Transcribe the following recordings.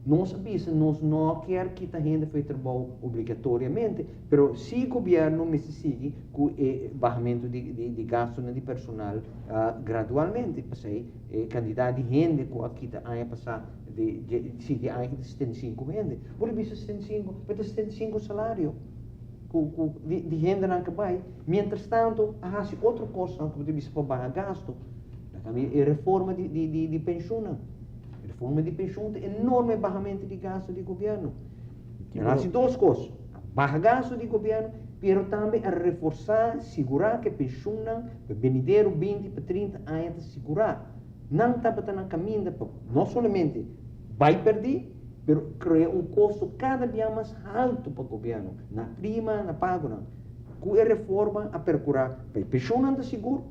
Nós sabemos, nós não quer que a gente faça trabalho obrigatoriamente, mas se o governo me sigue com o baixamento de gasto de personal gradualmente, porque a quantidade de gente que aqui está passar de 75 gente, por isso 75, para 75 salário de gente não vai. Mientras tanto, há outra coisa que você precisa pagar gasto, a reforma de pensão. Reforma de pensão tem enorme baixamento de gasto do governo. Há duas coisas: baixar gasto do governo, mas também a reforçar, segurar que a pensão para venidero 20 para 30 anos segurar. Não está para na caminho, não somente vai perder, mas cria custo cada dia mais alto para o governo. Na prima, na paga. Com a reforma, a percurar, a pensão não está seguro.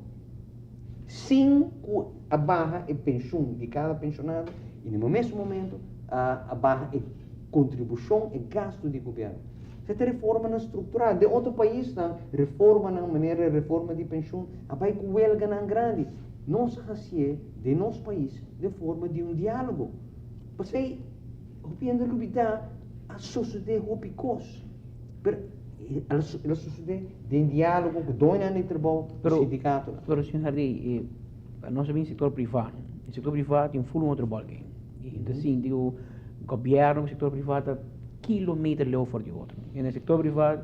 Sem a barra e pensão de cada pensionado, e no mesmo momento a barra e contribuição e gasto do governo. Essa reforma não estrutural. De outro país, reforma na maneira de reforma de pensão, vai com huelga não grande. Nós fazemos de nosso país de forma de diálogo. Porque a lutar a sociedade picos. A sociedade de diálogo com dois anos de trabalho, sindicato. Pero, senhor Hardy, nós sabemos setor privado. O setor privado tem um full outro balcão. Então, assim, o governo, o setor privado, quilômetros longe fora de outro. E no setor privado,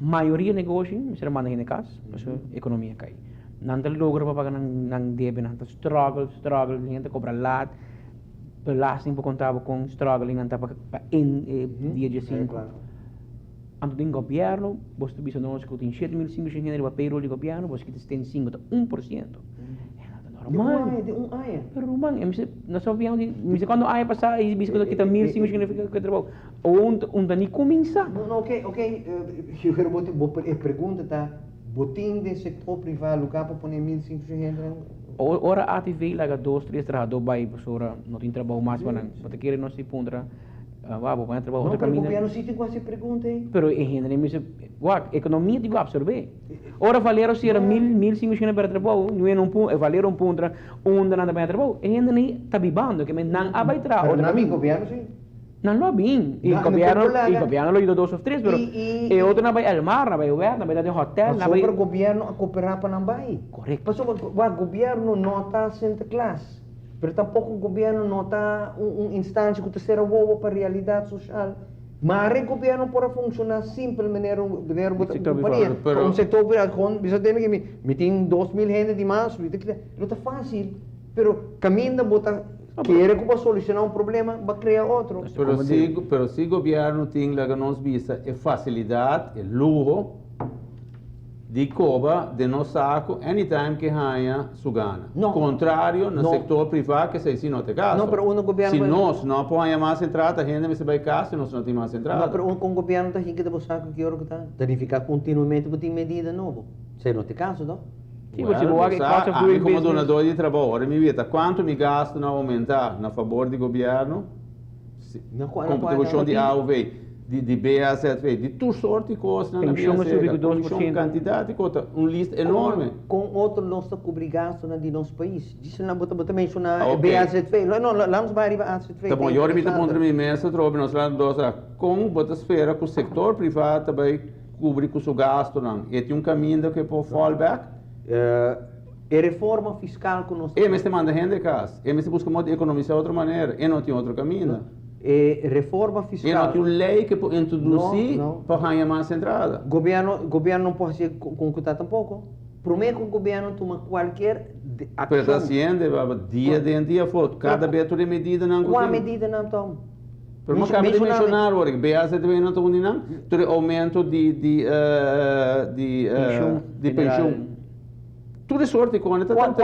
maioria de negócio, será manda em casa, porque a economia cai. Não tem logra para pagar não deve, não tem struggle, não cobra lá, belasting para contar com struggle, não tem para dia de 5. Anto tem governo, você bisa nós que tem 7.500 reais para payroll de governo, você que tem 5 a 1%. Normal. De um ano. Pero man, nós só viemos, quando a ano passar, e bisa que tem 1.500 reais que trabalho. Onde nem começar. Não, ok. Eu quero pergunta tá, botim de setor privado, lugar para pôr 1.500 reais. Ora ATV lá 2, 3 trabalhadores vai, professora, não tem trabalho mais para não. Você quer não se pondra. Vamos trabalhar outro caminho. Não, governo sítio com essa pergunta aí. Pero ainda nem a economia tem que absorver. Ora valeram se era 1.500 para trabalho, não é ponto, valeram ponto onde nada para trabalho. Ainda nem está bibando que não vai trabalhar. Não é governo sim. Não lo bem. E governo lo ido 2 ou 3, pero e outro não vai almar, não vai ver, não vai dar hotel, não vai. O governo a cooperar para não vai. Correto. Mas o governo não está Santa Claus. Pero tampouco o governo não está instância que terceira voa para a realidade social. Mas o governo pode funcionar simples maneira um setor privado, bisa tem que me tem 2.000 gente de mais, não está fácil. Pero caminho bota quer que solucionar um problema, vai criar outro. Pero se o governo tem lá que nós vista é facilidade, é luxo de coba de no saco anytime que ganha su gana. No. Contrário, no sector privado que se não tem caso. Não, pero o governo se nós não põe mais entrada, a gente se vai caso, nós não tem mais entrada. Não, pero o governo está aqui que o saco que hora que está. Danificar continuamente porque tem medida nova. Se não tem caso, não? Sim, você vai como donador de trabalho, ora me vita quanto me gasto não aumentar na favor do governo? Contribuição de AUV. De BAZV, de toda sorte de coisas na BAZV, quantidade de coisas, lista enorme. Com outro nós está cobrir gasto de nosso país. Diz não bota mencionar BAZV, não lá nos vai BAZV. Tá bom, eu me ponho minha mesa, trobe nós lá dos com bota esfera que o setor privado também cobrir com o seu gasto não. E tem caminho que pode fallback. E reforma fiscal que nós. Mas te manda gente casa, mas busca modo de economizar de outra maneira, e não tem outro caminho. Reforma fiscal. E não tem uma lei que pode introduzir para ganhar mais entrada. Governo não pode ser concultado tampouco. Primeiro que o governo toma qualquer ação. Mas assim, dia de dia, cada vez toda medida não. Qual medida não toma? Pero não cabe de mencionar, porque BAZV não está unindo, todo aumento de pensão. Tudo é sorte quando está tanto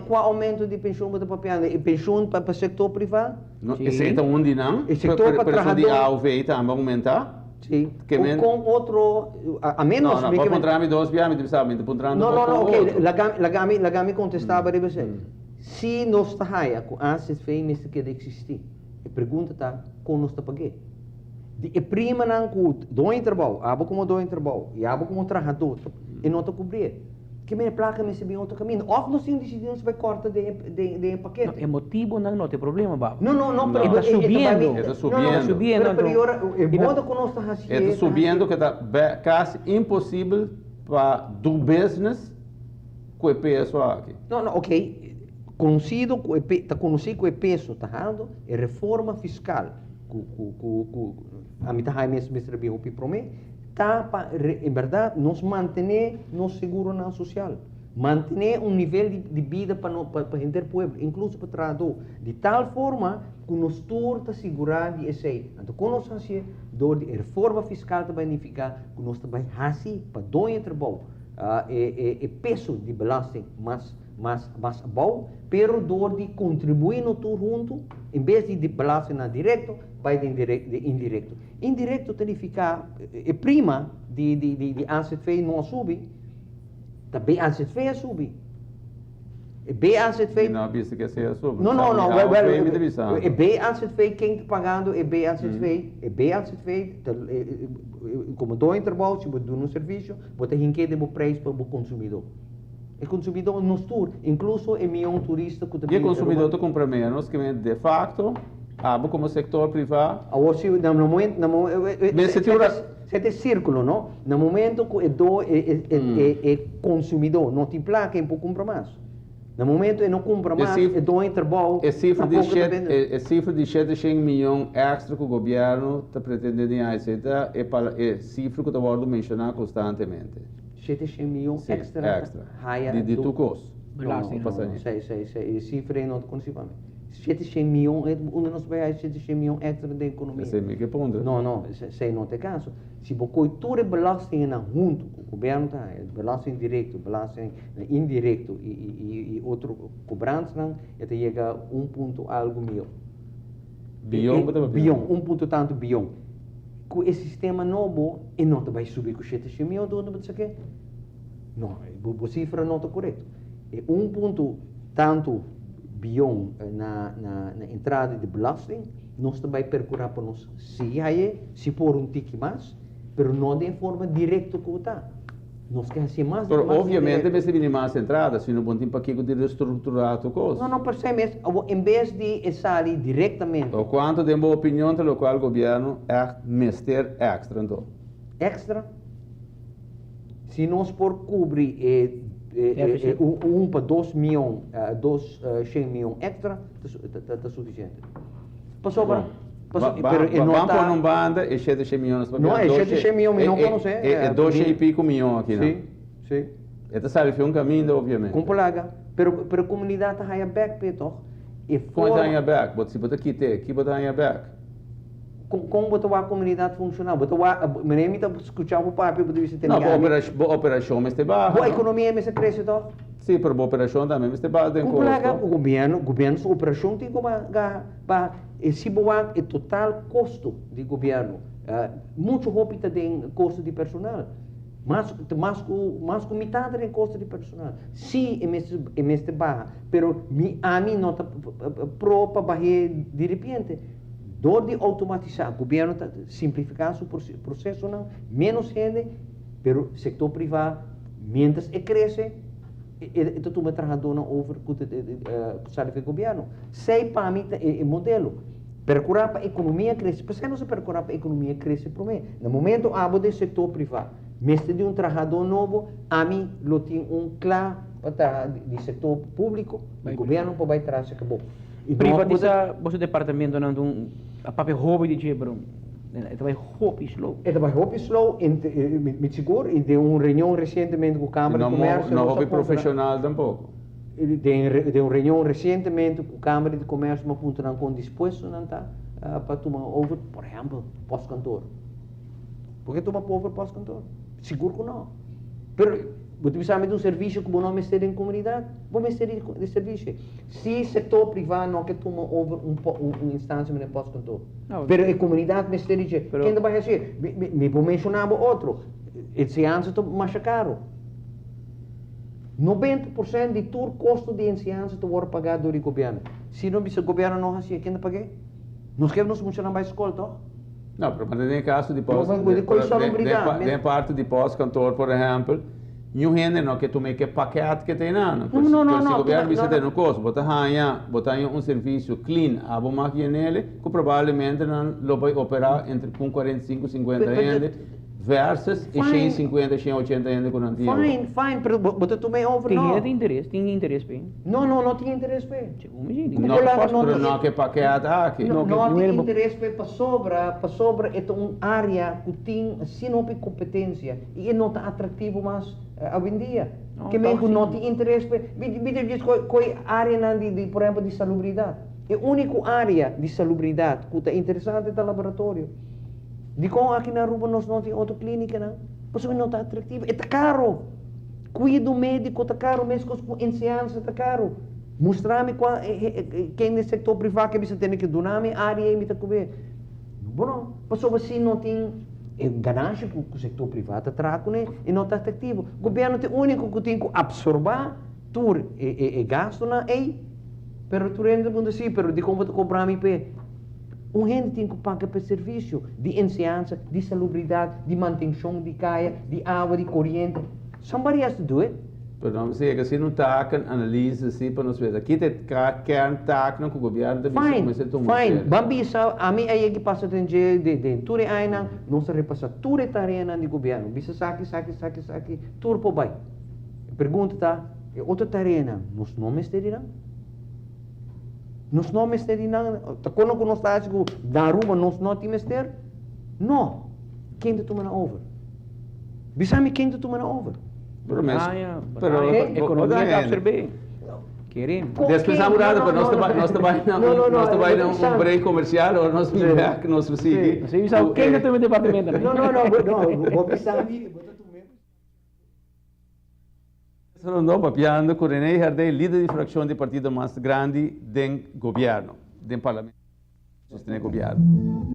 qual aumento de pensão para papiar? E pensão para o setor privado? Esse é onde não? O setor para trabalhador de AUV também aumentar? Sim. Com outro a menos. Não, pode encontrar-me 2 biames, sabe? Não, ok. Lagami contestava para você. Se nós está raia com antes fei nesse que existir, a pergunta está como nós está pagando. E prima não custa, dou em trabalho, abo como dou em trabalho, e abo como trabalhador, e não está cobrir. que me placa me bem outro caminho. Ou nós decidimos vai cortar de paquete. Não, é motivo não tem problema, baba. Não, Ele está subindo. Está subindo. Pero modo que nós estamos Está subindo que está quase impossível para do business com o peso aqui. Não, ok. Está conhecido que o peso está dando é reforma fiscal. A mim está mesmo bem o promete. Em verdade, nós manter nosso segurança social. Manter nível de vida para o povo, incluso para o trabalhador. De tal forma que nós todos segurar de esse. Então, quando nós fazemos a reforma fiscal, vai significar que nós também fazemos para doar trabalho. Peso de belasting mas bom, pero dor de contribuir no tudo junto, em vez de belasting na direto, vai de indireto. Indireto significa prima de ANZV não sube, também ANZV sube. BAZV não visto que seja sobre. Não. BAZV quem está pagando é BAZV. É BAZV como dou em trabalho, se você no serviço, você tem que dar o preço para o consumidor. O consumidor nos tour, incluso é meu turista que também. E o consumidor está comprando menos que de facto, como sector privado. No momento, é círculo, não? No momento que é consumidor, não tem placa, é pouco compra mais. No momento eu não compro mais, eu dou em trabalho. É cifra de 700 milhões extra que o governo está pretendendo aceitar, é cifra que eu vou mencionar constantemente. 700 milhões extra. De tu custo. Sei. Cifra não consigo. 700 milhões, onde nós vai 700 milhões extra de economia. Esse é meio que ponto. Não, sei não tem caso. Se você toda belasting junto, o governo está, belasting direto, belasting indireto e outro cobrança, até chega 1 ponto algo mil. Bilhão? 1 ponto tanto bilhão. Com esse sistema novo, e não vai subir com 700 milhões, onde você quer? Não, a cifra não está correta. É 1 ponto tanto bilhão na entrada de belasting, nós também percurar para nós se for tique mais, mas não de forma direta que está. Nós queremos ser mais. Mas obviamente, vai ser mais entrada, se não bom tempo aqui de reestruturar a coisa. Não percebe, em vez de sair diretamente. O quanto de uma opinião pelo qual o governo é mester extra, então? Extra? Se nós por cobrir 1 para 2 milhões, 100 milhões extra, está suficiente. Passou para. Vamos para uma banda e 700 milhões. Não, é 700 milhões, não sei. É 2 e pico milhões aqui, não? Sim. Este sabe, foi caminho, obviamente. Com plaga. Pero a comunidade está aí back, Pedro. Como está aí back? Se você quiser, aqui está aí back. Como a comunidade funciona? Me nem está escutando o papo, você deve ter. Não, a operação mas está baixa. A economia mas cresce, então? Sim, para a operação também mas está baixa. Com plaga, o governo, sua operação tem como esse é total custo de governo. Muito rápido tem custo de personal. Mais que metade tem custo de personal. Sim, é mais barra. Pero a mim não está própria barreira de repente. Door de automatizar, o governo está simplificando o processo, não, menos gente, pero sector privado, mientras cresce, então tu me trabalhando over o salário do governo. Sei para mim é modelo. Percurar para a economia crescer, por que não se percurar para a economia crescer para mim? No momento, abo do setor privado, mesmo de trabalhador novo, a mim lo tem claro de setor público, o governo vai trazer acabou. Privatizar o departamento não a papel hobby de Gebron. Het vai hobby slow. Het vai hobby slow, met seguro, e de reunião recentemente com a Câmara de Comércio. Não hobby profissional tampouco. De reunião recentemente com a Câmara de Comércio, mas ponto não com disposto não está para tomar over, por exemplo, pós-cantor. Por que tomar over pós-cantor? Seguro que não. Pero você precisa de serviço que não mestre em comunidade, vou mestre de serviço. Se o setor privado não quer tomar over instância de pós-cantor, mas a comunidade mestre de quem vai fazer? Me vou mencionar outro. Esse ano está mais caro. 90% de todo custo de ensinança está pagado do governo. Se não o governo não faz, quem vai pagar? Nós queremos funcionar mais escola, tá? Não, mas tem caso de pós-cantor, tem parte de pós-cantor, por exemplo, Não rende não que tu meio que paquete que tem não. Não, Se o governo precisa ter no custo, botar um serviço clean, a boa máquina nele, que provavelmente não vai operar entre com 45 e 50 anos versus 150, 180 anos com antigo. Fine, pero botar tu meio over não. Tem interesse bem. Não tinha interesse bem. Não que paquete aqui. Não tinha interesse bem para sobra é uma área que tem sinop competência e não está atrativo mais hoje em dia. Que mesmo não tem interesse bem. Diz qual área por exemplo de salubridade. É a única área de salubridade que está interessante é o laboratório. De como aqui na rua nós não temos outra clínica, não? Porque não está atrativo. Está caro. Cuido médico está caro, mesmo com ensinança está caro. Mostrar-me quem no setor privado que você tem que donar-me a área e me está comer. Bom, porque assim não tem ganância que o setor privado traz e não está atrativo. O governo é o único que tem que absorver tudo e gasto na pero tu rende mundo assim, pero de como comprar-me pé. Gente tem que pagar para serviço de ensinança, de salubridade, de manutenção de caia, de água, de corrente. Somebody has to do it. Pero não sei que se não está analisa assim para nós ver. Aqui tem kern tak no governo da Fine. Bambi sa a mim aí que passa de tudo aí não se repassa tudo tarefa do governo. Bisa saki tudo por vai. Pergunta tá, outra tarefa, nós não mesteriram? Nós não mesteriram? Tá quando nós está da rua nós não temos mester? Não. Quem te toma na over? Bisa me quem te toma na over? Pero economia está observando. Queremos. Depois a murada, para nós também não break comercial ou nós feedback nós sigue. Você sabe quem é o departamento? Não, vou pensar ali. Sono papiando con René Herdey, líder de fração do partido mais grande do governo, do parlamento, sostener o governo.